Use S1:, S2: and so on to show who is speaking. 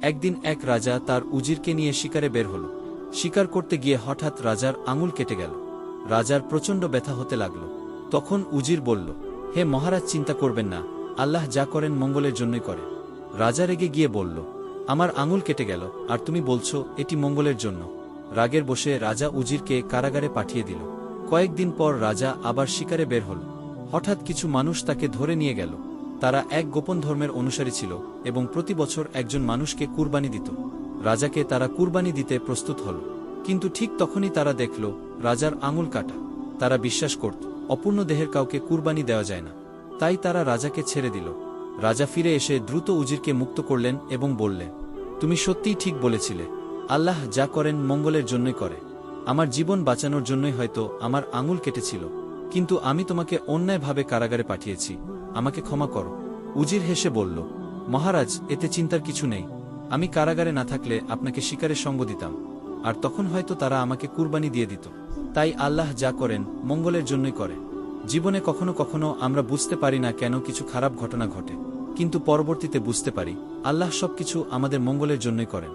S1: একদিন এক রাজা তার উজিরকে নিয়ে শিকারে বের হল। শিকার করতে গিয়ে হঠাৎ রাজার আঙুল কেটে গেল। রাজার প্রচণ্ড ব্যথা হতে লাগল। তখন উজির বলল, হে মহারাজ, চিন্তা করবেন না, আল্লাহ যা করেন মঙ্গলের জন্যই করে। রাজা রেগে গিয়ে বলল, আমার আঙুল কেটে গেল আর তুমি বলছো এটি মঙ্গলের জন্য। রাগের বশে রাজা উজিরকে কারাগারে পাঠিয়ে দিল। কয়েকদিন পর রাজা আবার শিকারে বের হল। হঠাৎ কিছু মানুষ তাকে ধরে নিয়ে গেল। তারা এক গোপন ধর্মের অনুসারী ছিল এবং প্রতি বছর একজন মানুষকে কুরবানি দিত। রাজাকে তারা কুরবানি দিতে প্রস্তুত হল, কিন্তু ঠিক তখনই তারা দেখল রাজার আঙুল কাটা। তারা বিশ্বাস করত অপূর্ণ দেহের কাউকে কুরবানি দেওয়া যায় না, তাই তারা রাজাকে ছেড়ে দিল। রাজা ফিরে এসে দ্রুত উজিরকে মুক্ত করলেন এবং বললেন, তুমি সত্যিই ঠিক বলেছিলে, আল্লাহ যা করেন মঙ্গলের জন্যই করে। আমার জীবন বাঁচানোর জন্যই হয়তো আমার আঙুল কেটেছিল, কিন্তু আমি তোমাকে অন্যায়ভাবে কারাগারে পাঠিয়েছি, আমাকে ক্ষমা করো। উজির হেসে বলল, মহারাজ, এতে চিন্তার কিছু নেই। আমি কারাগারে না থাকলে আপনাকে শিকারে সঙ্গ দিতাম, আর তখন হয়তো তারা আমাকে কুরবানি দিয়ে দিত। তাই আল্লাহ যা করেন মঙ্গলের জন্যই করে। জীবনে কখনো কখনো আমরা বুঝতে পারি না কেন কিছু খারাপ ঘটনা ঘটে, কিন্তু পরবর্তীতে বুঝতে পারি আল্লাহ সবকিছু আমাদের মঙ্গলের জন্যই করেন।